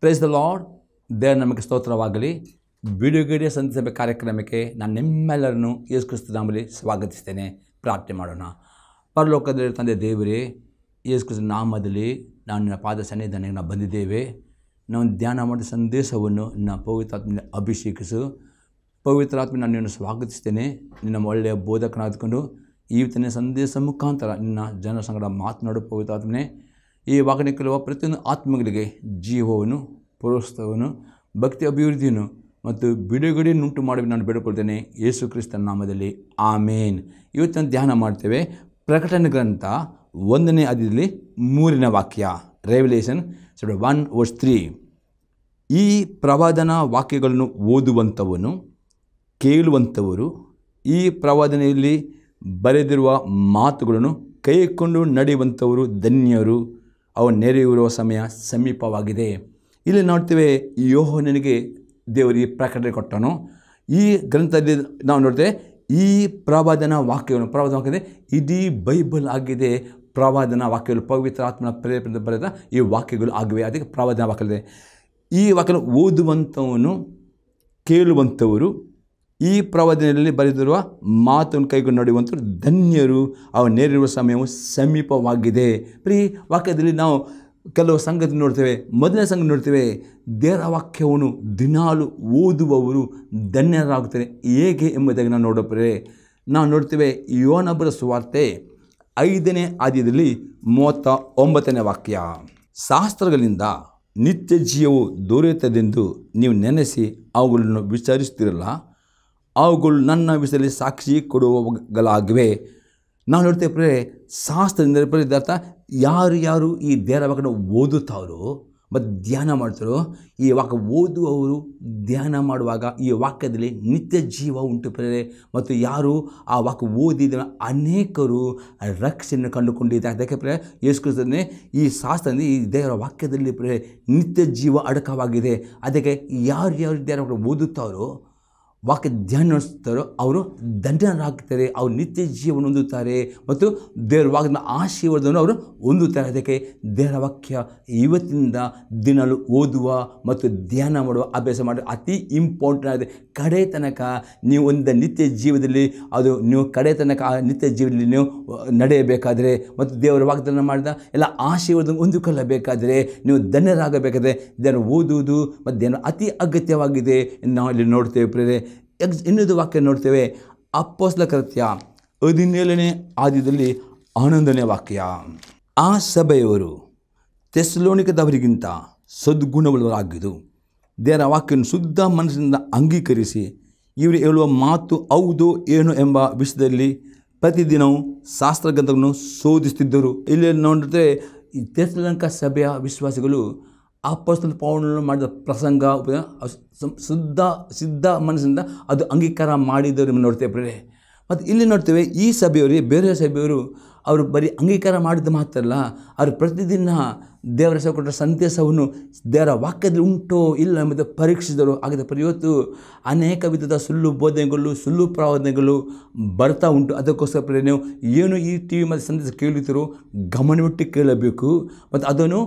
Price the lord. ದೇವರ ನಮಗೆ ಸ್ತೋತ್ರವಾಗಲಿ. ಬಿಡುಗಡೆ ಸಂದೇಶ ಕಾರ್ಯಕ್ರಮಕ್ಕೆ ನಾನು ನಿಮ್ಮೆಲ್ಲರನ್ನು ಯೇಸು ಕ್ರಿಸ್ತನ ನಾಮದಲ್ಲಿ ಸ್ವಾಗತಿಸ್ತೇನೆ. ಪ್ರಾರ್ಥನೆ ಮಾಡೋಣ. ಪರಲೋಕದಲ್ಲಿ ತಂದೆ ದೇವರೇ, ಯೇಸು ಕ್ರಿಸ್ತನ ನಾಮದಲ್ಲಿ ನಾನು ನಿನ್ನ ಪಾದ ಸನ್ನಿಧಾನಕ್ಕೆ ನಾವು ಬಂದಿದ್ದೇವೆ. ನಾವು ಧ್ಯಾನ ಮಾಡಿದ ಸಂದೇಶವನ್ನು ನಿನ್ನ ಪವಿತ್ರಾತ್ಮನ ಅಭಿಷೇಕಿಸು. ಪವಿತ್ರಾತ್ಮ ನಾನು ನಿನ್ನನ್ನು ಸ್ವಾಗತಿಸ್ತೇನೆ. ನಿನ್ನ ಒಳ್ಳೆಯ ಬೋಧಕನಾದ್ಕೊಂಡು ಇವತ್ತಿನ ಸಂದೇಶ ಮುಖಾಂತರ ನಿನ್ನ ಜನರ ಸಂಗಡ ಮಾತನಾಡು. ಪವಿತ್ರಾತ್ಮನೇ, ಈ ವಾಕ್ಯನ ಕೇಳುವ ಪ್ರತಿಯೊಂದು ಆತ್ಮಗಳಿಗೆ ಜೀವವನ್ನು, ಪ್ರೋತ್ಸಾಹವನ್ನು, ಭಕ್ತಿ ಅಭಿವೃದ್ಧಿಯನ್ನು ಮತ್ತು ಬಿಡುಗಡೆಯನ್ನುಂಟು ಮಾಡಿ ನಾನು ಬೇಡಿಕೊಳ್ತೇನೆ ಯೇಸು ಕ್ರಿಸ್ತನ ನಾಮದಲ್ಲಿ, ಆಮೇನ್. ಇವತ್ತಿನ ಧ್ಯಾನ ಮಾಡ್ತೇವೆ ಪ್ರಕಟಣೆ ಗ್ರಂಥ 1ನೇ ಅಧ್ಯಾಯದಲ್ಲಿ 3ನೇ ವಾಕ್ಯ, ರೆವಲ್ಯೂಷನ್ 1:3. ಈ ಪ್ರವಾದನಾ ವಾಕ್ಯಗಳನ್ನು ಓದುವಂಥವನು, ಕೇಳುವಂಥವರು, ಈ ಪ್ರವಾದನೆಯಲ್ಲಿ ಬರೆದಿರುವ ಮಾತುಗಳನ್ನು ಕೈಕೊಂಡು ನಡೆಯುವಂಥವರು ಧನ್ಯರು, ಅವು ನೆರೆಯುವ ಸಮಯ ಸಮೀಪವಾಗಿದೆ. ಇಲ್ಲಿ ನೋಡ್ತೇವೆ, ಯೋಹಾನನಿಗೆ ದೇವರಿಗೆ ಪ್ರಕಟಣೆ ಕೊಟ್ಟನು. ಈ ಗ್ರಂಥದಲ್ಲಿ ನಾವು ನೋಡ್ತೇವೆ ಈ ಪ್ರವಾದನಾ ವಾಕ್ಯಗಳು ಇಡೀ ಬೈಬಲ್ ಆಗಿದೆ. ಪ್ರವಾದನಾ ವಾಕ್ಯಗಳು ಪವಿತ್ರ ಆತ್ಮನ ಪ್ರೇರಣೆ ಬರೆದ ಈ ವಾಕ್ಯಗಳು ಆಗಿವೆ. ಅದಕ್ಕೆ ಪ್ರವಾದನಾ ವಾಕ್ಯಗಳಿದೆ. ಈ ವಾಕ್ಯಗಳು ಓದುವಂಥವನು, ಕೇಳುವಂಥವರು, ಈ ಪ್ರವಾದನೆಯಲ್ಲಿ ಬರೆದಿರುವ ಮಾತನ್ನು ಕೈಗೊಂಡು ನಡೆಯುವಂಥವ್ರು ಧನ್ಯರು, ಅವು ನೇರಿರುವ ಸಮಯವು ಸಮೀಪವಾಗಿದೆ. ಈ ವಾಕ್ಯದಲ್ಲಿ ನಾವು ಕೆಲವು ಸಂಗತಿ ನೋಡ್ತೇವೆ. ಮೊದಲನೇ ಸಂಗತಿ ನೋಡ್ತೇವೆ, ದೇವರ ವಾಕ್ಯವನ್ನು ದಿನಾಲು ಓದುವವರು ಧನ್ಯರಾಗುತ್ತಾರೆ. ಹೇಗೆ ಎಂಬುದಾಗಿ ನಾವು ನೋಡೋಪ್ರೆ ನಾವು ನೋಡ್ತೇವೆ ಯೋಹಾನ ಬರೆದ ಸುವಾರ್ತೆ 5ನೇ ಅಧ್ಯಾಯದಲ್ಲಿ 39ನೇ ವಾಕ್ಯ. ಶಾಸ್ತ್ರಗಳಿಂದ ನಿತ್ಯ ಜೀವವು ದೊರೆಯುತ್ತದೆಂದು ನೀವು ನೆನೆಸಿ ಅವುಗಳನ್ನು ವಿಚಾರಿಸ್ತಿರಲ್ಲ, ಅವುಗಳು ನನ್ನ ವಿಷಯದಲ್ಲಿ ಸಾಕ್ಷಿ ಕೊಡುವಗಳಾಗಿವೆ. ನಾವು ನೋಡ್ತೇವೆ ಶಾಸ್ತ್ರದಿಂದ ಅರ್ಥ ಯಾರು ಈ ದೇವರ ವಾಕ್ಯನ ಓದುತ್ತಾರೋ ಮತ್ತು ಧ್ಯಾನ ಮಾಡ್ತಾರೋ, ಈ ವಾಕ್ಯ ಓದುವವರು ಧ್ಯಾನ ಮಾಡುವಾಗ ಈ ವಾಕ್ಯದಲ್ಲಿ ನಿತ್ಯ ಜೀವ ಉಂಟು ಮತ್ತು ಯಾರು ಆ ವಾಕ್ಯ ಓದಿದ ಅನೇಕರು ರಕ್ಷಣೆ ಕಂಡುಕೊಂಡಿದ್ದಾರೆ. ಅದಕ್ಕೆ ಯೇಸು ಕ್ರಿಸ್ತನೇ ಈ ಶಾಸ್ತ್ರದಿಂದ ಈ ದೇವರ ವಾಕ್ಯದಲ್ಲಿ ನಿತ್ಯ ಜೀವ ಅಡಕವಾಗಿದೆ. ಅದಕ್ಕೆ ಯಾರು ದೇವರ ವಾಕ್ಯ ಓದುತ್ತಾರೋ, ವಾಕ್ಯ ಧ್ಯಾನ ನಡೆಸ್ತಾರೋ ಅವರು ಧನ್ಯರಾಗ್ತಾರೆ, ಅವರು ನಿತ್ಯ ಜೀವನ ಹೊಂದುತ್ತಾರೆ ಮತ್ತು ದೇವರ ವಾಕ್ಯದ ಆಶೀರ್ವಾದವನ್ನು ಅವರು ಹೊಂದುತ್ತಾರೆ. ಅದಕ್ಕೆ ದೇವರ ವಾಕ್ಯ ಇವತ್ತಿನಿಂದ ದಿನಲು ಓದುವ ಮತ್ತು ಧ್ಯಾನ ಮಾಡುವ ಅಭ್ಯಾಸ ಮಾಡಿ ಅತಿ ಇಂಪಾರ್ಟೆಂಟ್ ಆಗಿದೆ. ಕಡೆ ತನಕ ನೀವು ಒಂದು ನಿತ್ಯ ಜೀವದಲ್ಲಿ ನೀವು ಕಡೆ ತನಕ ಆ ನಿತ್ಯ ಜೀವದಲ್ಲಿ ನೀವು ನಡೆಯಬೇಕಾದರೆ ಮತ್ತು ದೇವರ ವಾಗ್ದಾನ ಮಾಡಿದ ಎಲ್ಲ ಆಶೀರ್ವಾದ ಹೊಂದಿಕೊಳ್ಳಬೇಕಾದರೆ, ನೀವು ಧನ್ಯರಾಗಬೇಕಾದ್ರೆ ದೇವರ ಓದುವುದು ಮತ್ತು ದೇವರ ಅತಿ ಅಗತ್ಯವಾಗಿದೆ ಎಂದು ನಾವು ಇಲ್ಲಿ ನೋಡ್ತೇವೆ ಪ್ರೇರೆ. ಇನ್ನೊಂದು ವಾಕ್ಯ ನೋಡ್ತೇವೆ, ಅಪೊಸ್ತಲರ ಕೃತ್ಯ 17ನೇ ಅಧ್ಯಾಯದಲ್ಲಿ 11ನೇ ವಾಕ್ಯ. ಆ ಸಭೆಯವರು ಥೆಸಲೋನಿಕದವರಿಗಿಂತ ಸದ್ಗುಣವುಳ್ಳವರಾಗಿದ್ದು ದೇವರ ವಾಕ್ಯವನ್ನು ಶುದ್ಧ ಮನಸ್ಸಿನಿಂದ ಅಂಗೀಕರಿಸಿ ಇವರು ಹೇಳುವ ಮಾತು ಹೌದು ಏನು ಎಂಬ ವಿಷಯದಲ್ಲಿ ಪ್ರತಿದಿನವೂ ಶಾಸ್ತ್ರಗ್ರಂಥವನ್ನು ಶೋಧಿಸುತ್ತಿದ್ದರು. ಇಲ್ಲಿ ನೋಡಿದ್ರೆ ಈ ಥೆಸಲೋನಿಕ ಸಭೆಯ ವಿಶ್ವಾಸಿಗಳು ಅಪೊಸ್ತಲ ಪೌಲನು ಮಾಡಿದ ಪ್ರಸಂಗ ಸಿದ್ಧ ಮನಸ್ಸಿಂದ ಅದು ಅಂಗೀಕಾರ ಮಾಡಿದರು ನೋಡ್ತೇವೆ. ಮತ್ತು ಇಲ್ಲಿ ನೋಡ್ತೇವೆ ಈ ಸಭೆಯವರು, ಬೇರೆ ಸಭೆಯವರು ಅವರು ಬರೀ ಅಂಗೀಕಾರ ಮಾಡಿದ್ದು ಮಾತ್ರ ಅಲ್ಲ, ಅವರು ಪ್ರತಿದಿನ ದೇವರ ಹೆಸರು ಕೊಟ್ಟ ಸಂದೇಶವನ್ನು ದೇವರ ವಾಕ್ಯದಲ್ಲಿ ಉಂಟೋ ಇಲ್ಲ ಎಂಬುದು ಪರೀಕ್ಷಿಸಿದರು. ಹಾಗಾದರೆ ಇವತ್ತು ಅನೇಕ ವಿಧದ ಸುಳ್ಳು ಬೋಧನೆಗಳು, ಸುಳ್ಳು ಪ್ರವಾದನೆಗಳು ಬರ್ತಾ ಉಂಟು. ಅದಕ್ಕೋಸ್ಕರ ನೀವು ಏನು ಈ ಟಿ ವಿ ಮತ್ತು ಸಂದೇಶ ಕೇಳುತ್ತೀರೋ ಗಮನವಿಟ್ಟು ಕೇಳಬೇಕು ಮತ್ತು ಅದನ್ನು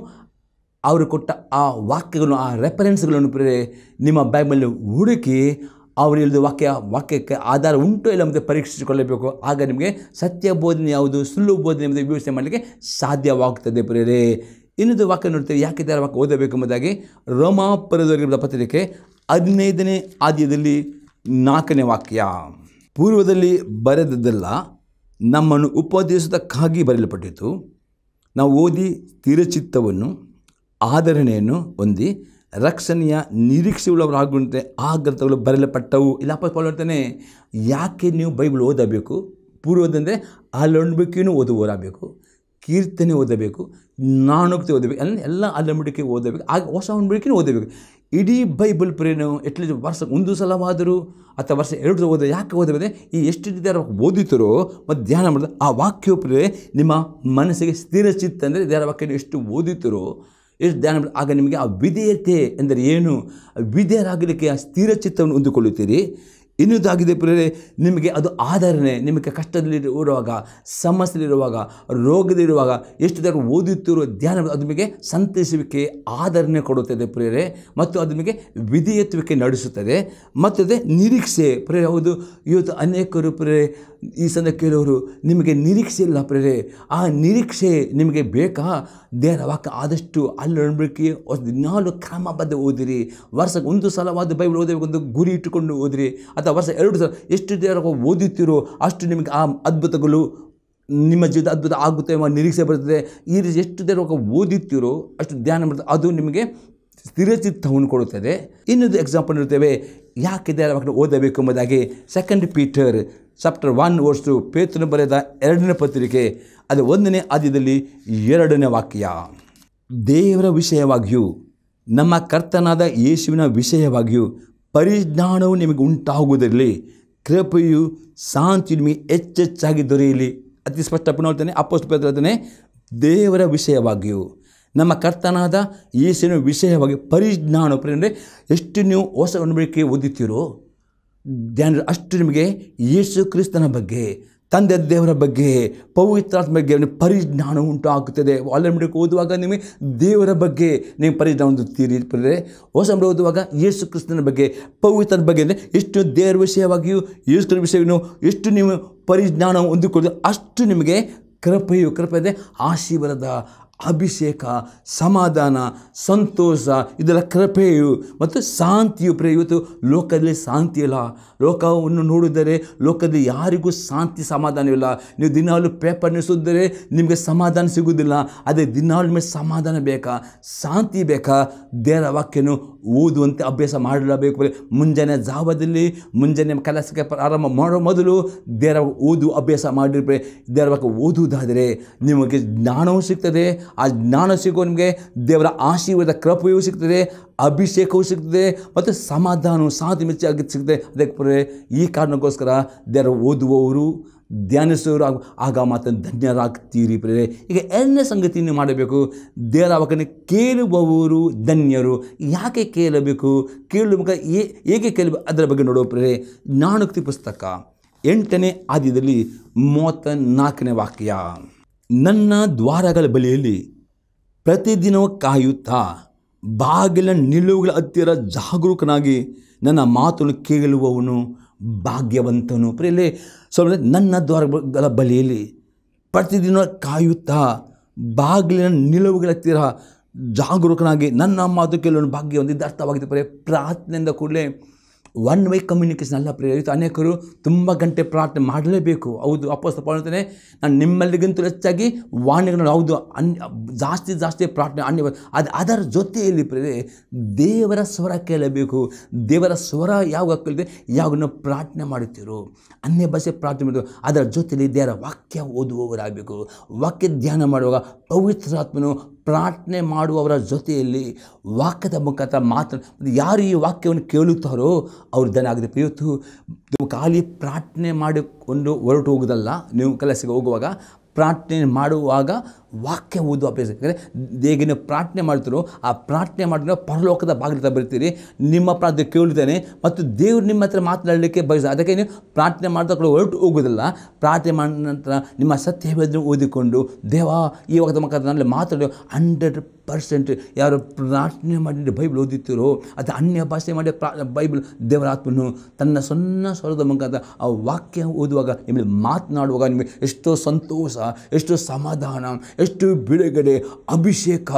ಅವರು ಕೊಟ್ಟ ಆ ವಾಕ್ಯಗಳನ್ನು, ಆ ರೆಫರೆನ್ಸ್ಗಳನ್ನು ನಿಮ್ಮ ಬೈಬಲ್ ಹುಡುಕಿ ಅವರು ಹೇಳಿದ ವಾಕ್ಯಕ್ಕೆ ಆಧಾರ ಉಂಟು ಇಲ್ಲ ಮತ್ತು ಪರೀಕ್ಷಿಸಿಕೊಳ್ಳಬೇಕು. ಆಗ ನಿಮಗೆ ಸತ್ಯ ಬೋಧನೆ ಯಾವುದು, ಸುಳ್ಳು ಬೋಧನೆ ಎಂಬುದು ವಿವೇಚನೆ ಮಾಡಲಿಕ್ಕೆ ಸಾಧ್ಯವಾಗುತ್ತದೆ ಪ್ರೇರೆ. ಇನ್ನೊಂದು ವಾಕ್ಯ ನೋಡ್ತೇವೆ, ಯಾಕೆ ದೇವರ ವಾಕ್ಯ ಓದಬೇಕು ಎಂಬುದಾಗಿ ರೋಮಾಪುರದವರಿಗೆ ಪತ್ರಿಕೆ 15ನೇ ಅಧ್ಯಾಯದಲ್ಲಿ 4ನೇ ವಾಕ್ಯ. ಪೂರ್ವದಲ್ಲಿ ಬರೆದದ್ದೆಲ್ಲ ನಮ್ಮನ್ನು ಉಪದೇಶಕ್ಕಾಗಿ ಬರೆಯಲ್ಪಟ್ಟಿತು. ನಾವು ಓದಿ ಸ್ಥಿರಚಿತ್ತವನ್ನು, ಆಧರಣೆಯನ್ನು ಹೊಂದಿ ರಕ್ಷಣೆಯ ನಿರೀಕ್ಷೆಯುಳ್ಳವರಾಗುವಂತೆ ಆ ಗ್ರಂಥಗಳು ಬರೆಯಲ್ಪಟ್ಟವು. ಇಲ್ಲಪ್ಪ ಹೇಳ್ತಾನೆ, ಯಾಕೆ ನೀವು ಬೈಬಲ್ ಓದಬೇಕು? ಪೂರ್ವದಂದರೆ ಆಲಂಬಿಕೆಯನ್ನು ಓದುವರಾಗಬೇಕು, ಕೀರ್ತನೆ ಓದಬೇಕು, ನಾನುಕ್ತಿ ಓದಬೇಕು, ಎಲ್ಲ ಆಲಂಬಿಕೆ ಓದಬೇಕು, ಆಗ ಹೊಸ ಅಂಬಿಕೆನೂ ಓದಬೇಕು. ಇಡೀ ಬೈಬಲ್ ಪ್ರೇರಣೆ ಎಟ್ಲೀಸ್ಟ್ ವರ್ಷ ಒಂದು ಸಲವಾದರೂ ಅಥವಾ ವರ್ಷ 2 ಸಲ ಓದೋ. ಯಾಕೆ ಓದಬೇಕು? ಈ ಎಷ್ಟು ದೇವರ ಓದುತ್ತೀರೋ ಮತ್ತು ಧ್ಯಾನ ಮಾಡಿದ್ರೆ ಆ ವಾಕ್ಯ ಪ್ರೇರಣೆ ನಿಮ್ಮ ಮನಸ್ಸಿಗೆ ಸ್ಥಿರಚಿತ್ತ ಅಂದರೆ ದೇವರ ವಾಕ್ಯ ಎಷ್ಟು ಓದುತ್ತೀರೋ ಎಷ್ಟು ಧ್ಯಾನ ಆಗ ನಿಮಗೆ ಆ ವಿಧೇಯತೆ ಎಂದರೆ ಏನು, ವಿಧೇಯರಾಗಲಿಕ್ಕೆ ಆ ಸ್ಥಿರ ಚಿತ್ತವನ್ನು ಹೊಂದಿಕೊಳ್ಳುತ್ತೀರಿ. ಇನ್ನೊಂದಾಗಿದೆ ಪ್ರಿಯರೇ, ನಿಮಗೆ ಅದು ಆಧಾರನೆ. ನಿಮಗೆ ಕಷ್ಟದಲ್ಲಿರುವಾಗ, ಸಮಸ್ಯೆಲಿರುವಾಗ, ರೋಗದಲ್ಲಿರುವಾಗ ಎಷ್ಟು ತರ ಓದುತ್ತಿರೋ ಧ್ಯಾನ ಅದು ನಿಮಗೆ ಸಂತೈಸುವಿಕೆ ಆಧಾರನೆ ಕೊಡುತ್ತದೆ ಪ್ರಿಯರೇ, ಮತ್ತು ಅದು ನಿಮಗೆ ವಿಧೇಯತ್ವಕ್ಕೆ ನಡೆಸುತ್ತದೆ. ಮತ್ತು ನಿರೀಕ್ಷೆ ಪ್ರಿಯರೇ. ಹೌದು, ಇವತ್ತು ಅನೇಕರು ಪ್ರಿಯರೇ ಈ ಸಂದ ಕೆಲವರು ನಿಮಗೆ ನಿರೀಕ್ಷೆ ಇಲ್ಲ ಪ್ರಿಯರೇ. ಆ ನಿರೀಕ್ಷೆ ನಿಮಗೆ ಬೇಕಾ? ದೇವರ ವಾಕ್ಯ ಆದಷ್ಟು ಅಲ್ಲೊಳ್ಬಿಕೆ ದಿನಾಲು ಕ್ರಮಬದ್ಧ ಓದಿರಿ. ವರ್ಷಕ್ಕೆ ಒಂದು ಸಲವಾದ ಬೈಬಲ್ ಓದಬೇಕು, ಒಂದು ಗುರಿ ಇಟ್ಟುಕೊಂಡು ಓದಿರಿ. ಅಥವಾ ವರ್ಷ 2 ಸಲ ಎಷ್ಟು ದೇವರ ಓದುತ್ತೀರೋ ಅಷ್ಟು ನಿಮಗೆ ಆ ಅದ್ಭುತಗಳು ನಿಮ್ಮ ಜೀವಿತ ಅದ್ಭುತ ಆಗುತ್ತೆ ಎಂಬ ನಿರೀಕ್ಷೆ ಬರ್ತದೆ. ಈ ರೀತಿ ಎಷ್ಟು ದೇವರ ಓದುತ್ತೀರೋ ಅಷ್ಟು ಧ್ಯಾನ ಬರ್ತದೆ, ಅದು ನಿಮಗೆ ಸ್ಥಿರಚಿತ್ತವನ್ನು ಕೊಡುತ್ತದೆ. ಇನ್ನೊಂದು ಎಕ್ಸಾಂಪಲ್ ಇರ್ತೇವೆ ಯಾಕೆ ದೇವರ ವಾಕ್ಯ ಓದಬೇಕು ಎಂಬುದಾಗಿ. 2 ಪೀಟರ್ ಚಾಪ್ಟರ್ 1 ಪೇತ್ರನು ಬರೆದ 2ನೇ ಪತ್ರಿಕೆ ಅದು 1ನೇ ಅಧ್ಯಾಯದಲ್ಲಿ 2ನೇ ವಾಕ್ಯ. ದೇವರ ವಿಷಯವಾಗಿಯೂ ನಮ್ಮ ಕರ್ತನಾದ ಯೇಸುವಿನ ವಿಷಯವಾಗಿಯೂ ಪರಿಜ್ಞಾನವು ನಿಮಗೆ ಉಂಟಾಗುವುದರಲ್ಲಿ ಕೃಪೆಯು ಶಾಂತಿ ನಿಮಗೆ ಹೆಚ್ಚೆಚ್ಚಾಗಿ ದೊರೆಯಲಿ. ಅತಿ ಸ್ಪಷ್ಟ ನೋಡ್ತಾನೆ ಅಪೊಸ್ತಲ ಪೇತ್ರ ಹೇಳ್ತಾನೆ, ದೇವರ ವಿಷಯವಾಗಿಯೂ ನಮ್ಮ ಕರ್ತನಾದ ಯೇಸುವಿನ ವಿಷಯವಾಗಿ ಪರಿಜ್ಞಾನ. ಅಂದರೆ ಎಷ್ಟು ನೀವು ಹೊಸ ಒಡಂಬಡಿಕೆ ಓದುತ್ತೀರೋ ಧ್ಯಾನ ಅಷ್ಟು ನಿಮಗೆ ಯೇಸು ಕ್ರಿಸ್ತನ ಬಗ್ಗೆ, ತಂದೆ ದೇವರ ಬಗ್ಗೆ, ಪವಿತ್ರಾತ್ಮ ಬಗ್ಗೆ ಪರಿಜ್ಞಾನ ಉಂಟಾಗುತ್ತದೆ. ಒಡಂಬಡಿಕೆ ಓದುವಾಗ ನಿಮಗೆ ದೇವರ ಬಗ್ಗೆ ನೀವು ಪರಿಜ್ಞಾನ ಹೊಂದುತ್ತೀರಿ. ಹೊಸ ಒಡಂಬಡಿಕೆ ಓದುವಾಗ ಯೇಸು ಕ್ರಿಸ್ತನ ಬಗ್ಗೆ, ಪವಿತ್ರ ಬಗ್ಗೆ ಅಂದರೆ ಎಷ್ಟು ದೇವರ ವಿಷಯವಾಗಿಯೂ ಯೇಸು ಕ್ರಿಸ್ತನ ವಿಷಯವನ್ನು ಎಷ್ಟು ನೀವು ಪರಿಜ್ಞಾನ ಹೊಂದಿಕೊಳ್ಳೋದು ಅಷ್ಟು ನಿಮಗೆ ಕೃಪೆ ಅಂದರೆ ಆಶೀರ್ವಾದ, ಅಭಿಷೇಕ, ಸಮಾಧಾನ, ಸಂತೋಷ, ಇದೆಲ್ಲ ಕೃಪೆಯು ಮತ್ತು ಶಾಂತಿಯು. ಇವತ್ತು ಲೋಕದಲ್ಲಿ ಶಾಂತಿ ಇಲ್ಲ. ಲೋಕವನ್ನು ನೋಡಿದರೆ ಲೋಕದಲ್ಲಿ ಯಾರಿಗೂ ಶಾಂತಿ ಸಮಾಧಾನವಿಲ್ಲ. ನೀವು ದಿನಾಲು ಪೇಪರ್ ನಿಲ್ಲಿಸಿದರೆ ನಿಮಗೆ ಸಮಾಧಾನ ಸಿಗುವುದಿಲ್ಲ. ಅದೇ ದಿನಾಲು ನಿಮಗೆ ಸಮಾಧಾನ ಬೇಕಾ, ಶಾಂತಿ ಬೇಕಾ, ದೇವರ ವಾಕ್ಯನು ಓದುವಂತೆ ಅಭ್ಯಾಸ ಮಾಡಲೇಬೇಕು. ಮುಂಜಾನೆ ಜಾವದಲ್ಲಿ ಮುಂಜಾನೆ ಕೆಲಸಕ್ಕೆ ಪ್ರಾರಂಭ ಮಾಡೋ ಮೊದಲು ದೇವರ ಓದು ಅಭ್ಯಾಸ ಮಾಡಿರ್ಬೇಕು. ದೇವರ ವಾಕ್ಯ ಓದುವುದಾದರೆ ನಿಮಗೆ ಜ್ಞಾನವೂ ಸಿಗ್ತದೆ. ಆ ಜ್ಞಾನ ಸಿಗೋ ನಿಮಗೆ ದೇವರ ಆಶೀರ್ವಾದ ಕೃಪೆಯೂ ಸಿಗ್ತದೆ, ಅಭಿಷೇಕವೂ ಸಿಗ್ತದೆ ಮತ್ತು ಸಮಾಧಾನವು ಶಾಂತಿ ಮೆಚ್ಚಾಗಿ ಸಿಗ್ತದೆ. ಅದಕ್ಕೆ ಈ ಕಾರಣಕ್ಕೋಸ್ಕರ ದೇವರ ಓದುವವರು ಧ್ಯಾನಿಸುವವರು ಆಗ ಮಾತ್ರ ಧನ್ಯರಾಗ್ತೀರಿ ಪ್ರಿಯರೇ. ಈಗ 2ನೇ ಸಂಗತಿ ನೀವು ಮಾಡಬೇಕು, ದೇವರ ವಾಕ್ಯವನ್ನು ಕೇಳುವವರು ಧನ್ಯರು. ಯಾಕೆ ಕೇಳಬೇಕು, ಕೇಳುವ ಹೇಗೆ ಕೇಳಬೇಕು ಅದರ ಬಗ್ಗೆ ನೋಡುವ ಪ್ರಿಯರೇ. ಜ್ಞಾನೋಕ್ತಿ ಪುಸ್ತಕ 8ನೇ ಅಧ್ಯಾಯದಲ್ಲಿ 34ನೇ ವಾಕ್ಯ. ನನ್ನ ದ್ವಾರಗಳ ಬಳಿಯಲ್ಲಿ ಪ್ರತಿದಿನವೂ ಕಾಯುತ್ತಾ ಬಾಗಿಲ ನಿಲುವುಗಳ ಹತ್ತಿರ ಜಾಗರೂಕನಾಗಿ ನನ್ನ ಮಾತನ್ನು ಕೇಳುವವನು ಭಾಗ್ಯವಂತನು. ಪ್ರಿಯರೇ, ನನ್ನ ದ್ವಾರಗಳ ಬಳಿಯಲ್ಲಿ ಪ್ರತಿದಿನ ಕಾಯುತ್ತಾ ಬಾಗಿಲಿನ ನಿಲುವುಗಳ ಹತ್ತಿರ ಜಾಗರೂಕನಾಗಿ ನನ್ನ ಮಾತು ಕೇಳುವನು ಭಾಗ್ಯವಂತ. ಇದು ಅರ್ಥವಾಗಿದೆ ಪ್ರಿಯರೇ. ಪ್ರಾರ್ಥನೆಯಿಂದ ಕೂಡಲೇ ಒನ್ ವೇ ಕಮ್ಯುನಿಕೇಷನ್ ಅಲ್ಲ ಪ್ರಿಯರೇ. ಅನೇಕರು ತುಂಬ ಗಂಟೆ ಪ್ರಾರ್ಥನೆ ಮಾಡಲೇಬೇಕು. ಹೌದು, ಅಪೊಸ್ತಲ ಪೌಲನು ಹೇಳ್ತಾನೆ, ನಾನು ನಿಮ್ಮೆಲ್ಲರಿಗಿಂತಲೂ ಹೆಚ್ಚಾಗಿ ವಾಣಿಗಳನ್ನು ಹೌದು ಜಾಸ್ತಿ ಪ್ರಾರ್ಥನೆ ಅದರ ಜೊತೆಯಲ್ಲಿ ಪ್ರಿಯರೇ ದೇವರ ಸ್ವರ ಕೇಳಬೇಕು. ದೇವರ ಸ್ವರ ಯಾವಾಗ ಕೇಳಿದೆ, ಯಾವಾಗ ನಾವು ಪ್ರಾರ್ಥನೆ ಮಾಡುತ್ತೀರೋ ಅನ್ಯ ಭಾಷೆ ಪ್ರಾರ್ಥನೆ ಮಾಡೋದು ಅದರ ಜೊತೆಯಲ್ಲಿ ದೇವರ ವಾಕ್ಯ ಓದುವವರಾಗಬೇಕು. ವಾಕ್ಯ ಧ್ಯಾನ ಮಾಡುವಾಗ ಪವಿತ್ರಾತ್ಮನು ಪ್ರಾರ್ಥನೆ ಮಾಡುವವರ ಜೊತೆಯಲ್ಲಿ ವಾಕ್ಯದ ಮುಖಾಂತರ ಯಾರು ಈ ವಾಕ್ಯವನ್ನು ಕೇಳುತ್ತಾರೋ ಅವ್ರು ಧನ ಆಗಿದೆ. ಇವತ್ತು ಖಾಲಿ ಪ್ರಾರ್ಥನೆ ಮಾಡಿಕೊಂಡು ಹೊರಟು ಹೋಗೋದಲ್ಲ. ನೀವು ಕೆಲಸಕ್ಕೆ ಹೋಗುವಾಗ ಪ್ರಾರ್ಥನೆ ಮಾಡುವಾಗ ವಾಕ್ಯ ಓದುವ ಅಭ್ಯಾಸ. ಯಾಕಂದರೆ ಹೇಗೆ ನೀವು ಪ್ರಾರ್ಥನೆ ಮಾಡ್ತೀರೋ ಆ ಪ್ರಾರ್ಥನೆ ಮಾಡಿದ್ರೆ ಪರಲೋಕದ ಬಾಗಿಲ ಬರ್ತೀರಿ. ನಿಮ್ಮ ಪ್ರಾರ್ಥನೆ ಕೇಳುತ್ತೇನೆ ಮತ್ತು ದೇವರು ನಿಮ್ಮ ಹತ್ರ ಮಾತನಾಡಲಿಕ್ಕೆ ಬಯಸ. ಅದಕ್ಕೆ ನೀವು ಪ್ರಾರ್ಥನೆ ಮಾಡಿದ ಹೊರಟು ಹೋಗೋದಿಲ್ಲ. ಪ್ರಾರ್ಥನೆ ಮಾಡಿದ ನಂತರ ನಿಮ್ಮ ಸತ್ಯವೇದನೆ ಓದಿಕೊಂಡು ದೇವ ಈ ವಾಕ್ಯದ ಮುಖಾಂತರ ನಲ್ಲಿ ಮಾತಾಡೋ 100% ಯಾರು ಪ್ರಾರ್ಥನೆ ಮಾಡಿ ಬೈಬಲ್ ಓದುತ್ತೀರೋ ಅದು ಅನ್ಯ ಭಾಷೆ ಮಾಡಿ ಬೈಬಲ್ ದೇವರ ಆತ್ಮನು ತನ್ನ ಸಣ್ಣ ಸ್ವರದ ಮುಖಾಂತರ ಆ ವಾಕ್ಯ ಓದುವಾಗ ನಿಮಗೆ ಮಾತನಾಡುವಾಗ ನಿಮಗೆ ಎಷ್ಟೋ ಸಂತೋಷ, ಎಷ್ಟೋ ಸಮಾಧಾನ, ಎಷ್ಟು ಬಿಡುಗಡೆ, ಅಭಿಷೇಕ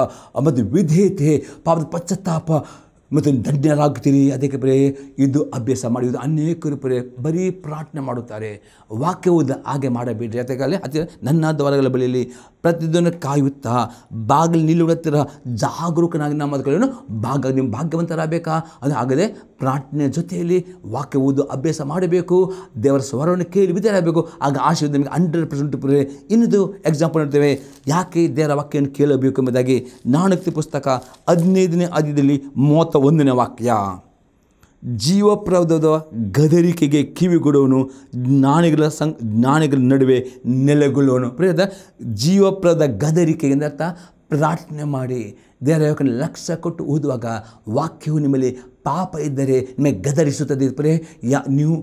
ಮತ್ತು ವಿಧೇಯತೆ, ಪಾಪದ ಪಶ್ಚಾತ್ತಾಪ ಮತ್ತು ಧನ್ಯರಾಗ್ತೀರಿ. ಅದಕ್ಕೆ ಬರೀ ಇದು ಅಭ್ಯಾಸ ಮಾಡಿದ್ದು. ಅನೇಕರು ಬರೀ ಪ್ರಾರ್ಥನೆ ಮಾಡುತ್ತಾರೆ, ವಾಕ್ಯ ಓದ ಹಾಗೆ ಮಾಡಬೇಡ್ರಿ. ಅದಕ್ಕಾಗಲೇ ನನ್ನ ದ್ವಾರಗಳ ಬಳಿಯಲ್ಲಿ ಪ್ರತಿದಿನ ಕಾಯುತ್ತಾ ಬಾಗಿಲು ನಿಲ್ಲುತ್ತಿರ ಜಾಗರೂಕನಾಗಿ ನಮ್ಮ ಮಾತುಗಳನ್ನು ನಿಮ್ಮ ಭಾಗ್ಯವಂತರಾಗಬೇಕಾ. ಅದು ಆಗದೆ ಪ್ರಾರ್ಥನೆ ಜೊತೆಯಲ್ಲಿ ವಾಕ್ಯ ಓದು ಅಭ್ಯಾಸ ಮಾಡಬೇಕು. ದೇವರ ಸ್ವರವನ್ನು ಕೇಳಿ ವಿಧೇಯರಾಗಬೇಕು. ಆಗ ಆಶೀರ್ವಾದ ನಿಮಗೆ 100% ಇನ್ನೊಂದು ಎಕ್ಸಾಂಪಲ್ ನೋಡ್ತೇವೆ ಯಾಕೆ ದೇವರ ವಾಕ್ಯವನ್ನು ಕೇಳಬೇಕು ಎಂಬುದಾಗಿ. ಜ್ಞಾನೋಕ್ತಿ ಪುಸ್ತಕ 15ನೇ ಅಧ್ಯಾಯದಲ್ಲಿ 31ನೇ ವಾಕ್ಯ. ಜೀವಪ್ರದದ ಗದರಿಕೆಗೆ ಕಿವಿಗೊಡುವನು ಜ್ಞಾನಿಗಳ ನಡುವೆ ನೆಲೆಗೊಳ್ಳುವನು. ಪ್ರಿಯದ ಜೀವಪ್ರದ ಗದರಿಕೆಗೆ ಅರ್ಥ ಪ್ರಾರ್ಥನೆ ಮಾಡಿ ದೇವರ ವಾಕ್ಯವನ್ನು ಲಕ್ಷ್ಯ ಕೊಟ್ಟು ಓದುವಾಗ ವಾಕ್ಯವು ನಿಮ್ಮಲ್ಲಿ ಪಾಪ ಇದ್ದರೆ ನಿಮಗೆ ಗದರಿಸುತ್ತದೆ ಪ್ರೇ. ನೀವು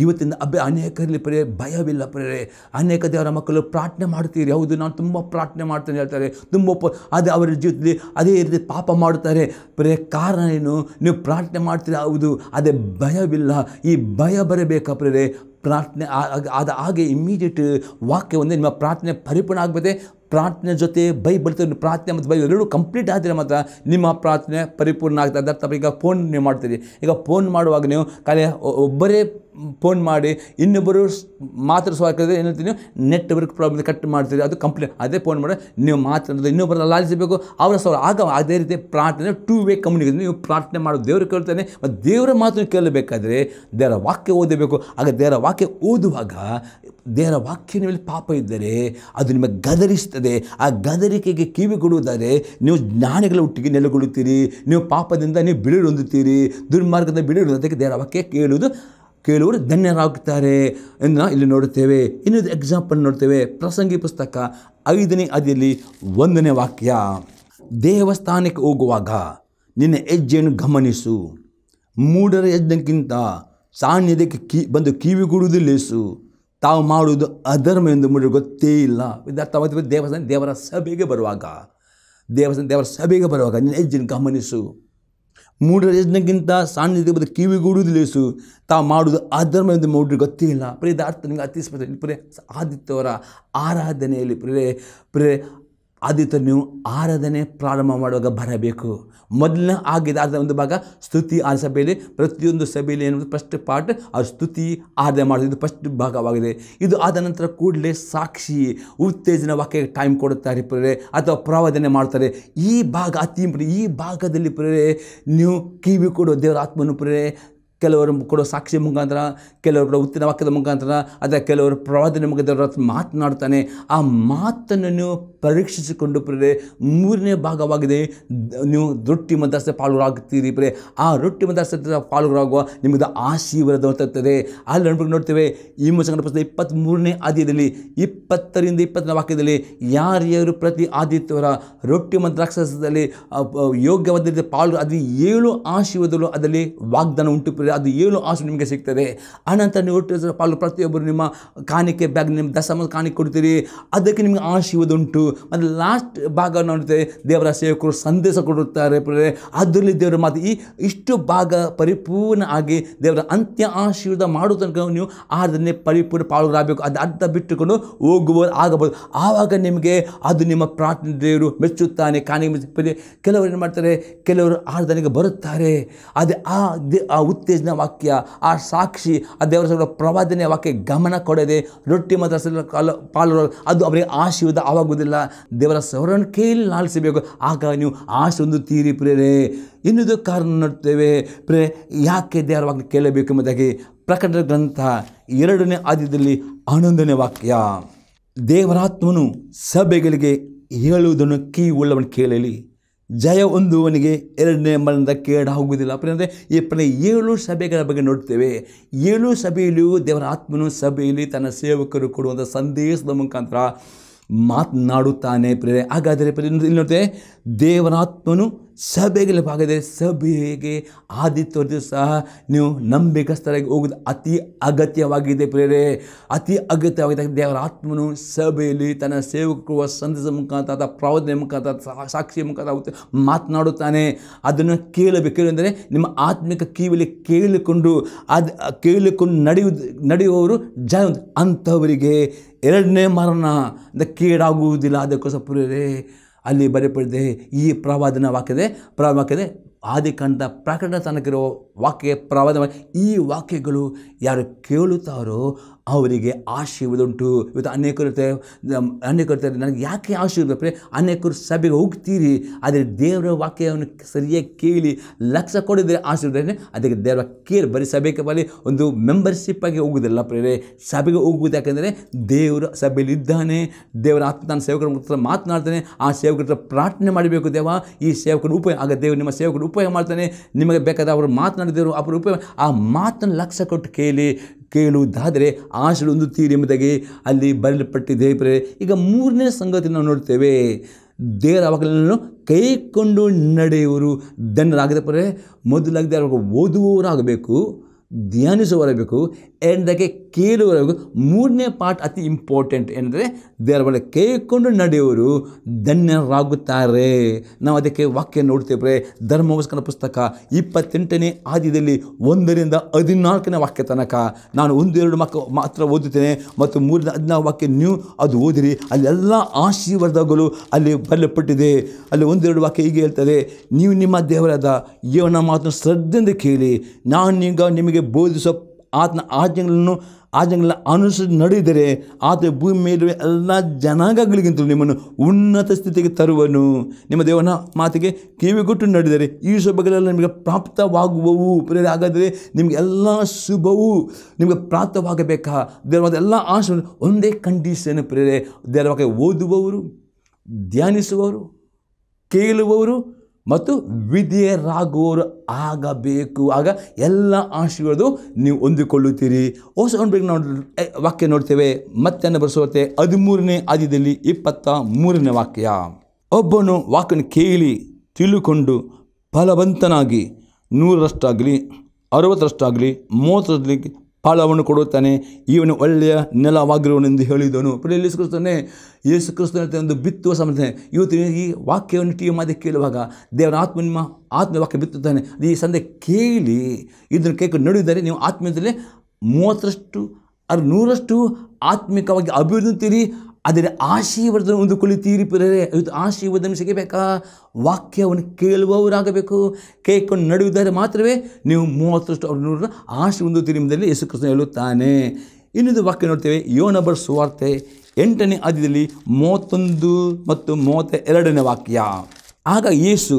ಇವತ್ತಿನ ಅನೇಕರಲ್ಲಿ ಪ್ರೇ ಭಯವಿಲ್ಲ ಪ್ರೇ. ಅನೇಕ ದೇವರ ಮಕ್ಕಳು ಪ್ರಾರ್ಥನೆ ಮಾಡ್ತೀರಿ, ಹೌದು ನಾನು ತುಂಬ ಪ್ರಾರ್ಥನೆ ಮಾಡ್ತೇನೆ ಹೇಳ್ತಾರೆ, ತುಂಬ ಅದೇ ಅವರ ಜೀವಿತದಲ್ಲಿ ಅದೇ ರೀತಿ ಪಾಪ ಮಾಡುತ್ತಾರೆ ಪ್ರೇ. ಕಾರಣ ಏನು? ನೀವು ಪ್ರಾರ್ಥನೆ ಮಾಡ್ತೀರಿ, ಹೌದು ಅದೇ ಭಯವಿಲ್ಲ. ಈ ಭಯ ಬರಬೇಕಾ ಪ್ರೇ? ಪ್ರಾರ್ಥನೆ ಹಾಗೆ ಇಮ್ಮಿಡಿಯೇಟ್ ವಾಕ್ಯ ಒಂದೇ ನಿಮ್ಮ ಪ್ರಾರ್ಥನೆ ಪರಿಪೂರ್ಣ ಆಗಬೇಕೆ. ಪ್ರಾರ್ಥನೆ ಜೊತೆ ಬೈಬಲ್ ಪ್ರಾರ್ಥನೆ ಮತ್ತು ಬೈಬಲ್ ಎರಡೂ ಕಂಪ್ಲೀಟ್ ಆದರೆ ಮಾತ್ರ ನಿಮ್ಮ ಪ್ರಾರ್ಥನೆ ಪರಿಪೂರ್ಣ ಆಗ್ತದೆ. ಅದರ್ಥ ಈಗ ಫೋನ್ ನೀವು ಮಾಡ್ತೀರಿ, ಈಗ ಫೋನ್ ಮಾಡುವಾಗ ನೀವು ಖಾಲಿ ಒಬ್ಬರೇ ಫೋನ್ ಮಾಡಿ ಇನ್ನೊಬ್ಬರು ಮಾತಾಡಿಸುವಾಗ್ತದೆ ಏನಂತೀನಿ ನೆಟ್ವರ್ಕ್ ಪ್ರಾಬ್ಲಮ್ ಕಟ್ ಮಾಡ್ತೀರಿ, ಅದು ಕಂಪ್ಲೀಟ್. ಅದೇ ಫೋನ್ ಮಾಡಿ ನೀವು ಮಾತಾಡೋದು ಇನ್ನೊಬ್ಬರ ಲಾಲಿಸಬೇಕು ಅವರ ಆಗ ಅದೇ ರೀತಿ ಪ್ರಾರ್ಥನೆ 2 ವೇ ಕಮ್ಯುನಿಕೇಷನ್. ನೀವು ಪ್ರಾರ್ಥನೆ ಮಾಡೋದು ದೇವರು ಕೇಳ್ತಾನೆ, ಮತ್ತು ದೇವರ ಮಾತನ್ನು ಕೇಳಬೇಕಾದ್ರೆ ದೇವರ ವಾಕ್ಯ ಓದಬೇಕು. ಆಗ ದೇವರ ವಾಕ್ಯ ಓದುವಾಗ ದೇವರ ವಾಕ್ಯನಲ್ಲಿ ಪಾಪ ಇದ್ದರೆ ಅದು ನಿಮಗೆ ಗದರಿಸ್ತದೆ. ಆ ಗದರಿಕೆಗೆ ಕಿವಿ ಕೊಡುವುದಾದರೆ ನೀವು ಜ್ಞಾನಿಗಳ ಒಟ್ಟಿಗೆ ನೆಲೆಗೊಳ್ಳುತ್ತೀರಿ, ನೀವು ಪಾಪದಿಂದ ನೀವು ಬಿಡುಗಡೆ ಹೊಂದುತ್ತೀರಿ, ದುರ್ಮಾರ್ಗದಿಂದ ಬಿಡುಗಡೆ. ಅದಕ್ಕೆ ದೇವರ ವಾಕ್ಯ ಕೇಳುವರು ಧನ್ಯರಾಗುತ್ತಾರೆ ಎಂದು ನಾವು ಇಲ್ಲಿ ನೋಡುತ್ತೇವೆ. ಇನ್ನೊಂದು ಎಕ್ಸಾಂಪಲ್ ನೋಡ್ತೇವೆ. ಪ್ರಸಂಗಿ ಪುಸ್ತಕ 5ನೇ ಅಧ್ಯಾಯದಲ್ಲಿ 1ನೇ ವಾಕ್ಯ. ದೇವಸ್ಥಾನಕ್ಕೆ ಹೋಗುವಾಗ ನಿನ್ನ ಹೆಜ್ಜೆಯನ್ನು ಗಮನಿಸು, ಮೂಢರ ಯಜ್ಞಕ್ಕಿಂತ ಸಾನ್ನಿಧ್ಯಕ್ಕೆ ಬಂದು ಕಿವಿಗೊಡುವುದು ಲೇಸು, ತಾವು ಮಾಡುವುದು ಅಧರ್ಮ ಎಂದು ಮೂಢರಿಗೆ ಗೊತ್ತೇ ಇಲ್ಲ. ಇದರ್ಥವಾದ ದೇವರ ಸಭೆಗೆ ಬರುವಾಗ ನಿನ್ನ ಹೆಜ್ಜೆಯನ್ನು ಗಮನಿಸು. ಮೂಢರ ಯಜ್ಞಕ್ಕಿಂತ ಸಾನ್ನಿಧ್ಯ ಬಂದು ಕಿವಿಗೊಡುವುದು ಲೇಸು, ತಾವು ಮಾಡುವುದು ಅಧರ್ಮ ಎಂದು ಮೂಢರಿಗೆ ಗೊತ್ತೇ ಇಲ್ಲ. ಇದು ಅರ್ಥ ನಿಮಗೆ ಅತಿ ಸ್ಪಷ್ಟ. ಆದಿತ್ಯವರ ಆರಾಧನೆಯಲ್ಲಿ ಆದಿತ್ಯ ನೀವು ಆರಾಧನೆ ಪ್ರಾರಂಭ ಮಾಡುವಾಗ ಬರಬೇಕು. ಮೊದಲನೇ ಆದ ಒಂದು ಭಾಗ ಸ್ತುತಿ. ಆ ಸಭೆಯಲ್ಲಿ ಪ್ರತಿಯೊಂದು ಸಭೆಯಲ್ಲಿ ಏನು ಫಸ್ಟ್ ಪಾರ್ಟ್ ಆ ಸ್ತುತಿ ಆರಾಧನೆ ಮಾಡೋದು, ಇದು ಫಸ್ಟ್ ಭಾಗವಾಗಿದೆ. ಇದು ಆದ ನಂತರ ಕೂಡಲೇ ಸಾಕ್ಷಿ ಉತ್ತೇಜನ ವಾಕ್ಯ ಟೈಮ್ ಕೊಡುತ್ತಾರೆ ಪ್ರೇರೆ, ಅಥವಾ ಪ್ರವಾದನೆ ಮಾಡ್ತಾರೆ. ಈ ಭಾಗ ಅತಿ ಈ ಭಾಗದಲ್ಲಿ ಪ್ರೇರೆ ನೀವು ಕಿವಿ ಕೊಡೋ ದೇವರ ಆತ್ಮನು ಪ್ರೇರೆ ಕೆಲವರು ಕೊಡೋ ಸಾಕ್ಷಿ ಮುಖಾಂತರ, ಕೆಲವರು ಕೊಡೋ ಉತ್ತಿನ ವಾಕ್ಯದ ಮುಖಾಂತರ, ಅಥವಾ ಕೆಲವರು ಪ್ರವಾದನೆ ಮುಖಾಂತರ ಮಾತನಾಡ್ತಾನೆ. ಆ ಮಾತನ್ನು ನೀವು ಪರೀಕ್ಷಿಸಿಕೊಂಡು ಪ್ರೇರೆ 3ನೇ ಭಾಗವಾಗಿದೆ. ನೀವು ರೊಟ್ಟಿ ಮದಾಸ ಪಾಲುಗಾಗುತ್ತೀರಿ ಪ್ರೇರೆ. ಆ ರೊಟ್ಟಿ ಮದಾಸ ಪಾಲುಗಾಗುವ ನಿಮಗೆ ಆಶೀರ್ವಾದ ತರುತ್ತದೆ. ಅಲ್ಲಿ ನೋಡ್ತೇವೆ ಈ ಸಂಗಡ ಪುಸ್ತಕ 23ನೇ ಅಧ್ಯಾಯದಲ್ಲಿ 20ರಿಂದ 20ನೇ ವಾಕ್ಯದಲ್ಲಿ ಯಾರ್ಯಾರು ಪ್ರತಿ ಆದಿತ್ಯವರ ರೊಟ್ಟಿ ಮತ್ತು ದ್ರಾಕ್ಷಾರಸದಲ್ಲಿ ಯೋಗ್ಯವಾದ ಪಾಲು ಅದು 7 ಆಶೀರ್ವಾದಗಳು ಅದರಲ್ಲಿ ವಾಗ್ದಾನ ಉಂಟು ಪ್ರೇರೆ. ಅದು 7 ಆಶೀರ್ವಾದ ನಿಮಗೆ ಸಿಗ್ತದೆ. ಅನಂತರ ನೀವು ರೊಟ್ಟಿ ಪಾಲು ಪ್ರತಿಯೊಬ್ಬರು ನಿಮ್ಮ ಕಾಣಿಕೆ ಬ್ಯಾಗ್ ನಿಮ್ಮ ದಶಮ ಕಾಣಿಕೆ ಕೊಡ್ತೀರಿ, ಅದಕ್ಕೆ ನಿಮಗೆ ಆಶೀರ್ವಾದ ಉಂಟು. ಮತ್ತು ಲಾಸ್ಟ್ ಭಾಗ ನೋಡ್ತೇವೆ ದೇವರ ಸೇವಕರು ಸಂದೇಶ ಕೊಡುತ್ತಾರೆ ಪ್ರೇರೆ. ಅದರಲ್ಲಿ ದೇವರ ಮಾತು ಇಷ್ಟು ಭಾಗ ಪರಿಪೂರ್ಣ ಆಗಿ ದೇವರ ಅಂತ್ಯ ಆಶೀರ್ವಾದ ಮಾಡೋ ತನಕ ನೀವು ಆರಾಧನೆ ಪರಿಪೂರ್ಣ ಪಾಲ್ಗೊಳ್ಳಬೇಕು. ಅದು ಅರ್ಧ ಬಿಟ್ಟುಕೊಂಡು ಹೋಗುವುದು ಆಗಬಹುದು. ಆವಾಗ ನಿಮಗೆ ಅದು ನಿಮ್ಮ ಪ್ರಾರ್ಥನೆ ದೇವರು ಮೆಚ್ಚುತ್ತಾನೆ. ಕಾಣಿಕೆ ಕೆಲವರು ಏನು ಮಾಡ್ತಾರೆ, ಕೆಲವರು ಆರಾಧನೆಗೆ ಬರುತ್ತಾರೆ. ಅದೇ ಆ ಉತ್ತೇಜನ ವಾಕ್ಯ, ಆ ಸಾಕ್ಷಿ, ಆ ದೇವರ ಪ್ರವಾದನೆ ವಾಕ್ಯ ಗಮನ ಕೊಡದೆ ರೊಟ್ಟಿ ಮತ್ತು ಪಾಲು ಅದು ಅವರಿಗೆ ಆಶೀರ್ವಾದ ಆಗುವುದಿಲ್ಲ. ದೇವರ ಸ್ವರವನ್ನು ಕೇಳಿ ಲಾಲಿಸಬೇಕು, ಆಗ ನೀವು ಆಶೆ ಹೊಂದುತ್ತೀರಿ ಪ್ರೇರೆ. ಇನ್ನೊಂದು ಕಾರಣ ನೋಡ್ತೇವೆ ಪ್ರೇರೆ ಯಾಕೆ ದೇವರ ವಾಕ್ಯ ಕೇಳಬೇಕು ಎಂಬುದಾಗಿ. ಪ್ರಕಟಣೆ ಗ್ರಂಥ 2ನೇ ಅಧ್ಯಾಯದಲ್ಲಿ 11ನೇ ವಾಕ್ಯ. ದೇವರಾತ್ಮನು ಸಭೆಗಳಿಗೆ ಹೇಳುವುದನ್ನು ಕಿವಿ ಉಳ್ಳವನು ಕೇಳಲಿ, ಜಯ ಹೊಂದುವವನಿಗೆ 2ನೇ ಮರಣದ ಕೇಡಾಗುವುದಿಲ್ಲ. ಅಂದರೆ ಈ 7 ಸಭೆಗಳ ಬಗ್ಗೆ ನೋಡ್ತೇವೆ. 7 ಸಭೆಯಲ್ಲಿಯೂ ದೇವರ ಆತ್ಮನು ಸಭೆಯಲ್ಲಿ ತನ್ನ ಸೇವಕರು ಕೊಡುವಂಥ ಸಂದೇಶದ ಮುಖಾಂತರ ಮಾತನಾಡುತ್ತಾನೆ ಪ್ರೇರೆ. ಹಾಗಾದರೆ ಇಲ್ಲಿ ನೋಡ್ತೇವೆ ದೇವರಾತ್ಮನು ಸಭೆಗಳ ಭಾಗದ ಸಭೆಗೆ ಆದಿತ್ಯದ ಸಹ ನೀವು ನಂಬಿಕಸ್ಥರಾಗಿ ಹೋಗೋದು ಅತಿ ಅಗತ್ಯವಾಗಿದೆ ಪ್ರೇರೆ, ಅತಿ ಅಗತ್ಯವಾಗಿದೆ. ದೇವರ ಆತ್ಮನು ಸಭೆಯಲ್ಲಿ ತನ್ನ ಸೇವಕರು ಸಂದೇಶದ ಮುಖಾಂತರ ಅಥವಾ ಪ್ರವಾದನೆ ಮುಖಾಂತರ ಸಾಕ್ಷಿಯ ಮುಖಾಂತರ ಮಾತನಾಡುತ್ತಾನೆ. ಅದನ್ನು ಕೇಳಬೇಕು. ಅಂದರೆ ನಿಮ್ಮ ಆತ್ಮಿಕ ಕಿವಿಯಲ್ಲಿ ಕೇಳಿಕೊಂಡು ನಡೆಯುವವರು ಜಯ ಅಂಥವರಿಗೆ 2ನೇ ಮರಣ ಕೇಡಾಗುವುದಿಲ್ಲ. ಅದಕ್ಕೋಸ್ಕರ ಪ್ರೇರೆ ಅಲ್ಲಿ ಬರೆಯಪಡಿದೆ ಈ ಪ್ರವಾದನ ವಾಕ್ಯದೆ ಆದಿಕಾಂಡ ಪ್ರಕಟಣೆ ತನಕಿರೋ ವಾಕ್ಯ ಪ್ರವಾದ. ಈ ವಾಕ್ಯಗಳು ಯಾರು ಕೇಳುತ್ತಾರೋ ಅವರಿಗೆ ಆಶೀರ್ವಾದ ಉಂಟು. ಇವತ್ತು ಅನೇಕರು ಇರ್ತಾರೆ ನನಗೆ ಯಾಕೆ ಆಶೀರ್ವಾದ ಪ್ರೇರೆ, ಅನೇಕರು ಸಭೆಗೆ ಹೋಗ್ತೀರಿ, ಆದರೆ ದೇವರ ವಾಕ್ಯವನ್ನು ಸರಿಯಾಗಿ ಕೇಳಿ ಲಕ್ಷ್ಯ ಕೊಡಿದರೆ ಆಶೀರ್ವಾದ. ಅದಕ್ಕೆ ದೇವರ ಕೇಳಿ ಬರೀ ಸಭೆಗೆ ಬರೀ ಒಂದು ಮೆಂಬರ್ಶಿಪ್ ಆಗಿ ಹೋಗುವುದಿಲ್ಲ ಪ್ರೇರೆ, ಸಭೆಗೆ ಹೋಗುವುದು. ಯಾಕೆಂದರೆ ದೇವರು ಸಭೆಯಲ್ಲಿ ಇದ್ದಾನೆ, ದೇವರ ಆತ್ಮ ತನ್ನ ಸೇವಕರ ಮುಖಾಂತರ ಮಾತನಾಡ್ತಾನೆ. ಆ ಸೇವಕರ ಹತ್ರ ಪ್ರಾರ್ಥನೆ ಮಾಡಬೇಕು, ದೇವ ಈ ಸೇವಕರು ಉಪಯೋಗ ಆಗ ದೇವರು ನಿಮ್ಮ ಸೇವಕರು ಉಪಯೋಗ ಮಾಡ್ತಾನೆ. ನಿಮಗೆ ಬೇಕಾದ ಅವರು ಮಾತನಾಡಿದವರು ಅವರ ಉಪಯೋಗ ಆ ಮಾತನ್ನು ಲಕ್ಷ್ಯ ಕೊಟ್ಟು ಕೇಳುವುದಾದರೆ ಆಶೀರ್ವಾದ ಹೊಂದುತ್ತೀರಿ ಎಂಬುದಾಗಿ ಅಲ್ಲಿ ಬರೆಯಲ್ಪಟ್ಟಿದೆ ಪ್ರೇರೆ. ಈಗ 3ನೇ ಸಂಗತಿ ನಾವು ನೋಡ್ತೇವೆ. ದೇವರ ವಾಕ್ಯಗಳನ್ನು ಕೈಕೊಂಡು ನಡೆಯುವರು ಧನ್ಯರಾಗದೆ ಪರೇ ಮೊದಲಾಗದೆ ಅವ್ರಿಗೆ ಓದುವವರಾಗಬೇಕು, ಧ್ಯಾನಿಸುವವರಾಗಬೇಕು, ಎರಡಕ್ಕೆ ಕೇಳುವವರಾಗಬೇಕು. ಮೂರನೇ ಪಾರ್ಟ್ ಅತಿ ಇಂಪಾರ್ಟೆಂಟ್ ಏನಂದರೆ ದೇವರ ಒಳಗೆ ಕೈಕೊಂಡು ನಡೆಯುವರು ಧನ್ಯರಾಗುತ್ತಾರೆ. ನಾವು ಅದಕ್ಕೆ ವಾಕ್ಯ ನೋಡ್ತೇವೆ. ಧರ್ಮೋಪದೇಶಕನ ಪುಸ್ತಕ 28ನೇ ಅಧ್ಯಾಯದಲ್ಲಿ 1-14 ವಾಕ್ಯ ತನಕ ನಾನು 1-2 ಮಾತ್ರ ಓದುತ್ತೇನೆ ಮತ್ತು 3-14 ವಾಕ್ಯ ನೀವು ಅದು ಓದಿರಿ. ಅಲ್ಲೆಲ್ಲ ಆಶೀರ್ವಾದಗಳು ಅಲ್ಲಿ ಬರೆಯಲ್ಪಟ್ಟಿದೆ. ಅಲ್ಲಿ 1-2 ವಾಕ್ಯ ಹೀಗೆ ಹೇಳ್ತಾರೆ, ನೀವು ನಿಮ್ಮ ದೇವರಾದ ಯೆಹೋವನ ಮಾತನ್ನು ಶ್ರದ್ಧೆಯಿಂದ ಕೇಳಿ, ನಾನು ಈಗ ನಿಮಗೆ ಬೋಧಿಸೋ ಆತನ ಆಜ್ಞೆಗಳನ್ನು ಅನುಸರಿಸಿ ನಡೆದರೆ ಆತ ಭೂಮಿ ಮೇಲಿರುವ ಎಲ್ಲ ಜನಾಂಗಗಳಿಗಿಂತಲೂ ನಿಮ್ಮನ್ನು ಉನ್ನತ ಸ್ಥಿತಿಗೆ ತರುವನು. ನಿಮ್ಮ ದೇವನ ಮಾತಿಗೆ ಕಿವಿಗೊಟ್ಟು ನಡೆದರೆ ಈ ಶುಭಗಳೆಲ್ಲ ನಿಮಗೆ ಪ್ರಾಪ್ತವಾಗುವವು. ಹಾಗಾದರೆ ನಿಮಗೆ ಎಲ್ಲ ಶುಭವು ನಿಮಗೆ ಪ್ರಾಪ್ತವಾಗಬೇಕಾ? ದೇವರ ಎಲ್ಲ ಆಶೀರ್ವಾದ ಒಂದೇ ಕಂಡೀಷನ್ ಪ್ರೇರೆ, ದೇವರ ವಾಕ್ಯ ಓದುವವರು, ಧ್ಯಾನಿಸುವವರು, ಕೇಳುವವರು ಮತ್ತು ವಿಧೇಯರಾಗುವವರು ಆಗಬೇಕು. ಆಗ ಎಲ್ಲ ಆಶೀರ್ವಾದ ನೀವು ಹೊಂದಿಕೊಳ್ಳುತ್ತೀರಿ. ಹೊಸ ನಾವು ವಾಕ್ಯ ನೋಡ್ತೇವೆ. ಮತ್ತೆ ಬರೆಸುತ್ತೆ 13ನೇ ಅಧ್ಯಾಯದಲ್ಲಿ 23ನೇ ವಾಕ್ಯ. ಒಬ್ಬನು ವಾಕ್ಯವನ್ನು ಕೇಳಿ ತಿಳುಕೊಂಡು ಫಲವಂತನಾಗಿ 100ರಷ್ಟಾಗಲಿ 60ರಷ್ಟಾಗಲಿ 30ರಷ್ಟಾಗಲಿ ಫಲವನ್ನು ಕೊಡುತ್ತಾನೆ, ಇವನು ಒಳ್ಳೆಯ ನೆಲವಾಗಿರುವನೆಂದು ಹೇಳಿದನು. ಯೇಸು ಕ್ರಿಸ್ತನೇ ಯೇಸು ಕ್ರಿಸ್ತನ ಒಂದು ಬಿತ್ತುವ ಸಮಸ್ಯೆ. ಇವತ್ತು ಈ ವಾಕ್ಯವನ್ನು ಟಿವಿ ಮಾಡಿ ಕೇಳುವಾಗ ದೇವರ ಆತ್ಮ ನಿಮ್ಮ ಆತ್ಮ ವಾಕ್ಯ ಬಿತ್ತುತ್ತಾನೆ. ಈ ಸಂದೆ ಕೇಳಿ ಇದನ್ನು ಕೇಳ್ಕೊಂಡು ನಡೆಯುತ್ತಾರೆ. ನೀವು ಆತ್ಮೀಯದಲ್ಲಿ 30ರಷ್ಟು 100ರಷ್ಟು ಆತ್ಮಿಕವಾಗಿ ಅಭಿವೃದ್ಧಿತೀರಿ. ಅದರ ಆಶೀರ್ವಾದ ಹೊಂದಿಕೊಳ್ಳುತ್ತೀರಿ ಪ್ರಿಯರೇ. ಇವತ್ತು ಆಶೀರ್ವಾದವನ್ನು ಸಿಗಬೇಕಾ? ವಾಕ್ಯವನ್ನು ಕೇಳುವವರಾಗಬೇಕು. ಕೇಳ್ಕೊಂಡು ನಡೆಯುವುದಾದರೆ ಮಾತ್ರವೇ ನೀವು 30ರಷ್ಟು 100 ಆಶೀರ್ವಾದ ಹೊಂದುತ್ತೀರಿ ಎಂಬುದರಲ್ಲಿ ಯೇಸು ಕ್ರಿಸ್ತನು ಹೇಳುತ್ತಾನೆ. ಇನ್ನೊಂದು ವಾಕ್ಯ ನೋಡ್ತೇವೆ. ಯೋಹನ ಬರೆದ ಸುವಾರ್ತೆ 8ನೇ ಅಧ್ಯಾಯದಲ್ಲಿ 31 ಮತ್ತು 32ನೇ ವಾಕ್ಯ. ಆಗ ಯೇಸು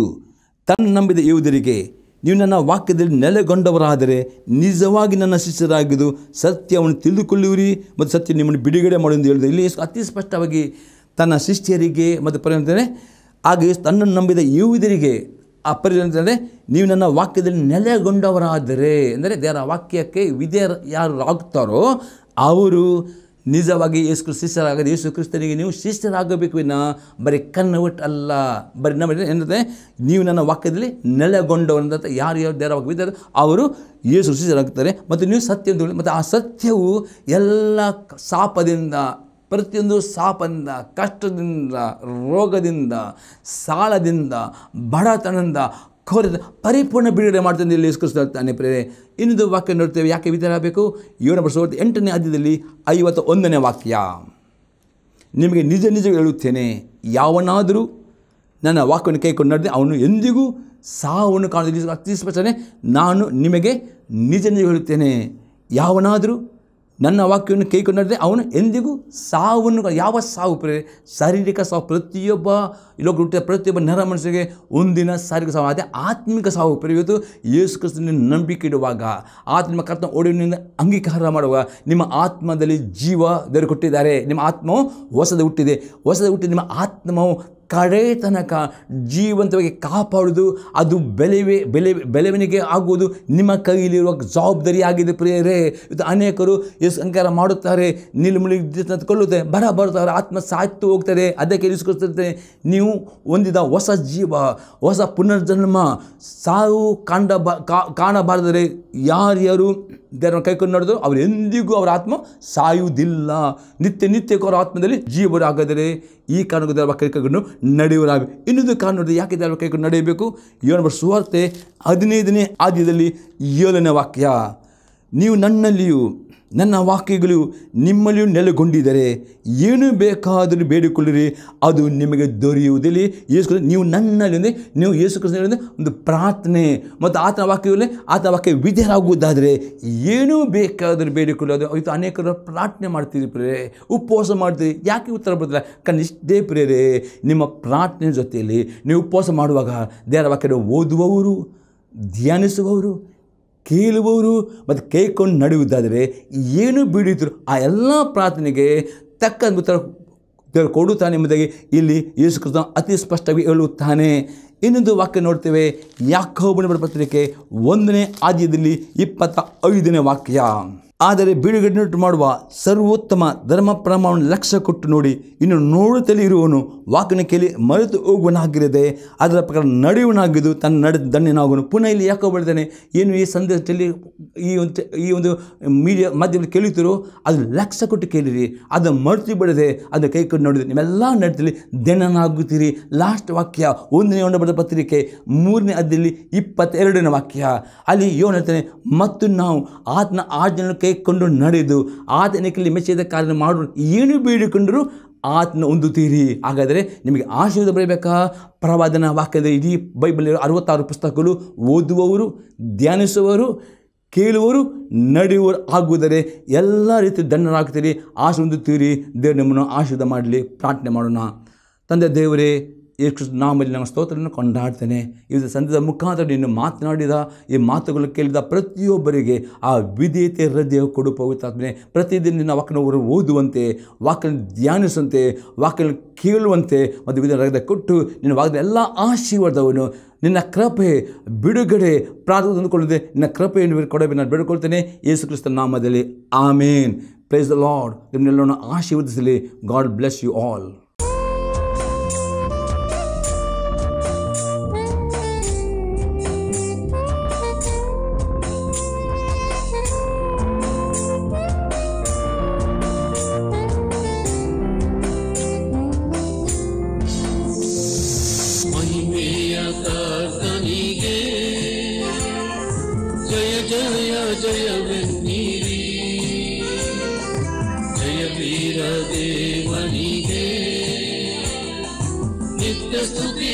ತನ್ನ ನಂಬಿದ ಯೆಹೂದ್ಯರಿಗೆ, ನೀವು ನನ್ನ ವಾಕ್ಯದಲ್ಲಿ ನೆಲೆಗೊಂಡವರಾದರೆ ನಿಜವಾಗಿ ನನ್ನ ಶಿಷ್ಯರಾಗಿದ್ದು ಸತ್ಯವನ್ನು ತಿಳಿದುಕೊಳ್ಳುವಿರಿ ಮತ್ತು ಸತ್ಯ ನಿಮ್ಮನ್ನು ಬಿಡುಗಡೆ ಮಾಡುವುದು ಹೇಳಿದೆ. ಇಲ್ಲಿ ಅತಿ ಸ್ಪಷ್ಟವಾಗಿ ತನ್ನ ಶಿಷ್ಯರಿಗೆ ಮತ್ತು ಪರಿಗಣಿಸ್ತಾನೆ. ಹಾಗೆ ತನ್ನನ್ನು ನಂಬಿದ ಯೆಹೂದ್ಯರಿಗೆ ಆ ಪರಿಗಣಿಸ್ತಾನೆ, ನೀವು ನನ್ನ ವಾಕ್ಯದಲ್ಲಿ ನೆಲೆಗೊಂಡವರಾದರೆ ಅಂದರೆ ದೇವರ ವಾಕ್ಯಕ್ಕೆ ವಿಧೇಯರು ಯಾರು ಆಗ್ತಾರೋ ಅವರು ನಿಜವಾಗಿ ಯೇಸು ಶಿಷ್ಯರಾಗದೆ ಯೇಸು ಕ್ರಿಸ್ತನಿಗೆ ನೀವು ಶಿಷ್ಯರಾಗಬೇಕು. ಬರೀ ಕನ್ವರ್ಟ್ ಅಲ್ಲ, ಬರೀ ನಮ್ಮ ಏನಂದರೆ ನೀವು ನನ್ನ ವಾಕ್ಯದಲ್ಲಿ ನೆಲೆಗೊಂಡವಂತ ಯಾರು ದೇವರ ವಾಕ್ಯ ವಿದ್ಯಾರ್ಥಿ ಅವರು ಯೇಸು ಶಿಷ್ಯರಾಗ್ತಾರೆ. ಮತ್ತು ನೀವು ಸತ್ಯ ಮತ್ತು ಆ ಸತ್ಯವು ಎಲ್ಲ ಶಾಪದಿಂದ, ಪ್ರತಿಯೊಂದು ಶಾಪದಿಂದ, ಕಷ್ಟದಿಂದ, ರೋಗದಿಂದ, ಸಾಲದಿಂದ, ಬಡತನದಿಂದ ಪರಿಪೂರ್ಣ ಬಿಡುಗಡೆ ಮಾಡ್ತಾನೆ ಇಲ್ಲಿ ಯೇಸು ಕ್ರಿಸ್ತ ಹೇಳ್ತಾನೆ ಪ್ರೇರೆ. ಇನ್ನೊಂದು ವಾಕ್ಯ ನೋಡ್ತೇವೆ. ಯಾಕೆ ವಿಧೇಯರಾಗಬೇಕು? ಯೋಹನ ಬರೆದ ಸುವಾರ್ತೆ 8ನೇ ಅಧ್ಯಾಯದಲ್ಲಿ 51ನೇ ವಾಕ್ಯ. ನಿಮಗೆ ನಿಜ ನಿಜ ಹೇಳುತ್ತೇನೆ, ಯಾವನಾದರೂ ನನ್ನ ವಾಕ್ಯವನ್ನು ಕೈಕೊಂಡು ನಡೆದರೆ ಅವನು ಎಂದಿಗೂ ಸಾವನ್ನು ಕಾಣುವುದಿಲ್ಲ. ಅತಿ ಸ್ಪಷ್ಟನೆ, ನಾನು ನಿಮಗೆ ನಿಜ ನಿಜ ಹೇಳುತ್ತೇನೆ, ಯಾವನಾದರೂ ನನ್ನ ವಾಕ್ಯವನ್ನು ಕೈಕೊಂಡು ನಡೆದರೆ ಅವನು ಎಂದಿಗೂ ಸಾವನ್ನು, ಯಾವ ಸಾವು ಪ್ರೇರೆ? ಶಾರೀರಿಕ ಸಾವು. ಪ್ರತಿಯೊಬ್ಬ ಲೋಕ ಹುಟ್ಟಿದ ಪ್ರತಿಯೊಬ್ಬ ನರ ಮನುಷ್ಯರಿಗೆ ಒಂದಿನ ಶಾರೀರಿಕ ಸಾವು. ಅದೇ ಆತ್ಮಿಕ ಸಾವು ಪ್ರೇರೆ. ಇವತ್ತು ಯೇಸು ಕ್ರಿಸ್ತನ ನಂಬಿಕೆ ಇಡುವಾಗ, ಆತ್ಮ ಕರ್ತನ ಒಡೆಯನಿಂದ ಅಂಗೀಕಾರ ಮಾಡುವಾಗ ನಿಮ್ಮ ಆತ್ಮದಲ್ಲಿ ಜೀವ ದೇವರು ಕೊಟ್ಟಿದ್ದಾರೆ. ನಿಮ್ಮ ಆತ್ಮವು ಹೊಸದು ಹುಟ್ಟಿದೆ. ನಿಮ್ಮ ಆತ್ಮವು ಕಡೆ ತನಕ ಜೀವಂತವಾಗಿ ಕಾಪಾಡುವುದು, ಅದು ಬೆಳವಣಿಗೆ ಆಗುವುದು ನಿಮ್ಮ ಕೈಲಿರುವ ಜವಾಬ್ದಾರಿ ಆಗಿದೆ ಪ್ರಿಯರೇ. ಇದು ಅನೇಕರು ಅಂಕಾರ ಮಾಡುತ್ತಾರೆ, ನಿಲ್ಕೊಳ್ಳುತ್ತೆ, ಬರ್ತಾರೆ, ಆತ್ಮ ಸಾಯ್ತು ಹೋಗ್ತಾರೆ. ಅದಕ್ಕೆ ಇರಿಸಿಕೊಳ್ತಾರೆ, ನೀವು ಹೊಂದಿದ ಹೊಸ ಜೀವ, ಹೊಸ ಪುನರ್ಜನ್ಮ, ಸಾವು ಕಾಣಬಾರದರೆ ಯಾರ್ಯಾರು ದೇವರ ಕೈಕೊಂಡು ನಡೆದು ಅವರು ಎಂದಿಗೂ ಅವರ ಆತ್ಮ ಸಾಯುವುದಿಲ್ಲ. ನಿತ್ಯಕ್ಕೂ ಅವರ ಆತ್ಮದಲ್ಲಿ ಜೀವರಾಗದರೆ ಈ ಕಾರಣಕ್ಕೂ ದೇವರ ಕೈಕೊಂಡು ನಡೆಯುವರಾಗ. ಇನ್ನೊಂದು ಕಾರಣ ನೋಡಿದ್ರೆ ಯಾಕೆ ದೇವರ ಕೈಕೊಂಡು ನಡೆಯಬೇಕು? ಯೋಹನ ಬರೆದ ಸುವಾರ್ತೆ 15ನೇ ಅಧ್ಯಾಯದಲ್ಲಿ 7ನೇ ವಾಕ್ಯ. ನೀವು ನನ್ನಲ್ಲಿಯೂ ನನ್ನ ವಾಕ್ಯಗಳು ನಿಮ್ಮಲ್ಲಿಯೂ ನೆಲೆಗೊಂಡಿದ್ದರೆ ಏನು ಬೇಕಾದರೂ ಬೇಡಿಕೊಳ್ಳಿರಿ, ಅದು ನಿಮಗೆ ದೊರೆಯುವುದಿಲ್ಲ. ಯೇಸು ನೀವು ನನ್ನಲ್ಲಿ ಅಂದರೆ ನೀವು ಯೇಸು ಕ್ರಿಸ್ತನಲ್ಲಿ ಒಂದು ಪ್ರಾರ್ಥನೆ ಮತ್ತು ಆತನ ವಾಕ್ಯದಲ್ಲಿ ಆತನ ವಾಕ್ಯ ವಿಧೇಯರಾಗುವುದಾದರೆ ಏನೂ ಬೇಕಾದರೂ ಬೇಡಿಕೊಳ್ಳೋದು. ಇವತ್ತು ಅನೇಕರು ಪ್ರಾರ್ಥನೆ ಮಾಡ್ತೀರಿ ಪ್ರೇರೆ, ಉಪವಾಸ ಮಾಡ್ತೀರಿ, ಯಾಕೆ ಉತ್ತರ ಬರ್ತಲ್ಲ? ಕನಿಷ್ಠೇ ಪ್ರೇರೆ, ನಿಮ್ಮ ಪ್ರಾರ್ಥನೆ ಜೊತೆಯಲ್ಲಿ ನೀವು ಉಪವಾಸ ಮಾಡುವಾಗ ದೇವರ ವಾಕ್ಯ ಓದುವವರು, ಧ್ಯಾನಿಸುವವರು, ಕೇಳುವವರು ಮತ್ತು ಕೈಕೊಂಡು ನಡೆಯುವುದಾದರೆ ಏನು ಬಿಡಿದ್ರು ಆ ಎಲ್ಲ ಪ್ರಾರ್ಥನೆಗೆ ತಕ್ಕ ಉತ್ತರ ದೇವರು ಕೊಡುತ್ತಾನೆ ಎಂಬುದಾಗಿ ಇಲ್ಲಿ ಯೇಸು ಕ್ರಿಸ್ತ ಅತಿ ಸ್ಪಷ್ಟವಾಗಿ ಹೇಳುತ್ತಾನೆ. ಇನ್ನೊಂದು ವಾಕ್ಯ ನೋಡ್ತೇವೆ. ಯಾಕೋಬನ ಪತ್ರಿಕೆ 1ನೇ ಅಧ್ಯಾಯದಲ್ಲಿ 25ನೇ ವಾಕ್ಯ. ಆದರೆ ಬಿಡುಗಡೆ ಮಾಡುವ ಸರ್ವೋತ್ತಮ ಧರ್ಮ ಪ್ರಮಾಣವನ್ನು ಲಕ್ಷ್ಯ ಕೊಟ್ಟು ನೋಡಿ, ಇನ್ನು ನೋಡುತ್ತಲೇ ಇರುವವನು ವಾಕ್ಯನ ಕೇಳಿ ಮರೆತು ಹೋಗುವನಾಗಿರದೆ ಅದರ ಪ್ರಕಾರ ನಡೆಯುವನಾಗಿದ್ದು ತನ್ನ ಧನ್ಯನಾಗುವನು. ಪುನಃ ಇಲ್ಲಿ ಯಾಕೋ ಬೆಳಿತಾನೆ, ಏನು ಈ ಸಂದೇಶದಲ್ಲಿ ಈ ಒಂದು ಮೀಡಿಯಾ ಮಾಧ್ಯಮದಲ್ಲಿ ಕೇಳುತ್ತೀರೋ ಅದು ಲಕ್ಷ್ಯ ಕೊಟ್ಟು ಕೇಳಿರಿ, ಅದನ್ನು ಮರೆತು ಬಿಡದೆ ಅದನ್ನು ಕೈ ಕೊಟ್ಟು ನೋಡಿದ್ರೆ ನೀವೆಲ್ಲ ನಡೀತಲ್ಲಿ ಧನ್ಯನಾಗುತ್ತೀರಿ. ಲಾಸ್ಟ್ ವಾಕ್ಯ 1ನೇ ಬರೆದ ಪತ್ರಿಕೆ 3ನೇ ಅಧ್ಯಾಯದಲ್ಲಿ 22ನೇ ವಾಕ್ಯ, ಅಲ್ಲಿ ಯೋನ ಹೇಳ್ತಾನೆ, ಮತ್ತು ನಾವು ಆತನ ಆಜ್ಞೆಯನ್ನು ಕೈಕೊಂಡು ನಡೆದು ಆತನಿಗೆ ಮೆಚ್ಚಿದ ಕಾರ್ಯ ಮಾಡುವ ಏನು ಬೇಡಿಕೊಂಡರೂ ಆತನ ಹೊಂದುತ್ತೀರಿ. ಹಾಗಾದರೆ ನಿಮಗೆ ಆಶೀರ್ವಾದ ಬರಬೇಕಾ? ಪ್ರವಾದನ ವಾಕ್ಯದ ಇಡೀ ಬೈಬಲ್ 66 ಪುಸ್ತಕಗಳು ಓದುವವರು, ಧ್ಯಾನಿಸುವವರು, ಕೇಳುವವರು, ನಡೆಯುವರು ಆಗುವುದರೆ ಎಲ್ಲ ರೀತಿ ಧನ್ಯರಾಗ್ತೀರಿ, ಆಶೀರ್ವಾದ ಹೊಂದುತ್ತೀರಿ. ದೇವರು ನಿಮ್ಮನ್ನು ಆಶೀರ್ವಾದ ಮಾಡಲಿ. ಪ್ರಾರ್ಥನೆ ಮಾಡೋಣ. ತಂದೆ ದೇವರೇ, ಯೇಸು ನಾಮದಲ್ಲಿ ನಮ್ಮ ಸ್ತೋತ್ರವನ್ನು ಕೊಂಡಾಡ್ತೇನೆ. ಇದು ಸಂದರ್ಭದ ಮುಖಾಂತರ ನೀನು ಮಾತನಾಡಿದ ಈ ಮಾತುಗಳು ಕೇಳಿದ ಪ್ರತಿಯೊಬ್ಬರಿಗೆ ಆ ವಿಧೇಯತೆ ಹೃದಯ ಕೊಡು ಪವಿತ್ರಾತ್ಮನೇ. ಪ್ರತಿದಿನ ನಿನ್ನ ವಾಕ್ಯವನ್ನು ಓದುವಂತೆ, ವಾಕ್ಯನ ಧ್ಯಾನಿಸುವಂತೆ, ವಾಕ್ಯನ ಕೇಳುವಂತೆ ಮತ್ತು ವಿಧ ಹೃದಯ ಕೊಟ್ಟು ನಿನ್ನ ವಾಕ್ಯದ ಎಲ್ಲ ಆಶೀರ್ವಾದವನ್ನು, ನಿನ್ನ ಕೃಪೆ, ಬಿಡುಗಡೆ ಪ್ರಾರ್ಥನೆ ತಂದುಕೊಳ್ಳದೆ ನಿನ್ನ ಕೃಪೆಯನ್ನು ಕೊಡಬೇಕು ನಾನು ಬೇಡಿಕೊಳ್ತೇನೆ ಯೇಸು ಕ್ರಿಸ್ತನ ನಾಮದಲ್ಲಿ. ಆಮೇನ್. Praise the Lord. ನಿಮ್ಮೆಲ್ಲರನ್ನು ಆಶೀರ್ವದಿಸಲಿ. God bless you all. ಜಯವೆನ್ನಿರಿ, ಜಯ ವೀರ ದೇವನಿಗೆ ನಿತ್ಯ ಸ್ತುತಿ